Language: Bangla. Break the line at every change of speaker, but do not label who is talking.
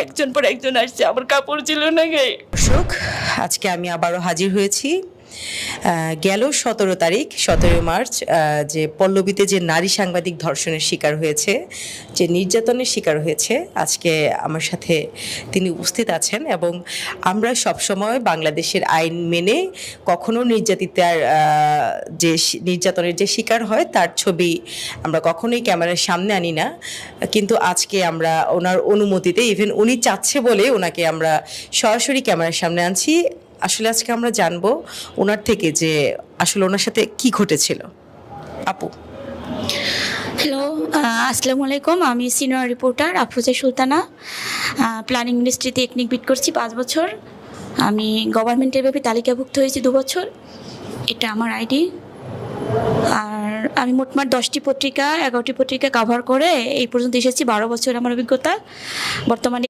একজন পর একজন আসছে, আমার কাপড় ছিল না গায়ে।
দর্শক, আজকে আমি আবারও হাজির হয়েছি। গেল 17 তারিখ, 17 মার্চ, যে পল্লবীতে যে নারী সাংবাদিক ধর্ষণের শিকার হয়েছে, যে নির্যাতনের শিকার হয়েছে, আজকে আমার সাথে তিনি উপস্থিত আছেন। এবং আমরা সবসময় বাংলাদেশের আইন মেনে কখনো নির্যাতিতার যে নির্যাতনের যে শিকার হয় তার ছবি আমরা কখনোই ক্যামেরার সামনে আনি না, কিন্তু আজকে আমরা ওনার অনুমতিতে, ইভেন উনি চাচ্ছে বলে ওনাকে আমরা সরাসরি ক্যামেরার সামনে আনছি। আসলে আজকে আমরা জানবো ওনার থেকে যে আসলে ওনার সাথে কি ঘটেছিল। আপু,
হ্যালো, আসসালামু আলাইকুম। আমি senior reporter Afroza Sultana, planning মিনিস্ট্রিতে টেকনিক বিট করছি 5 বছর। আমি গভর্নমেন্টের ভাবে তালিকাভুক্ত হয়েছি 2 বছর, এটা আমার আইডি। আর আমি মোটমাট 10টি পত্রিকা 11টি পত্রিকা কভার করে এই পর্যন্ত এসেছি। 12 বছর আমার অভিজ্ঞতা। বর্তমানে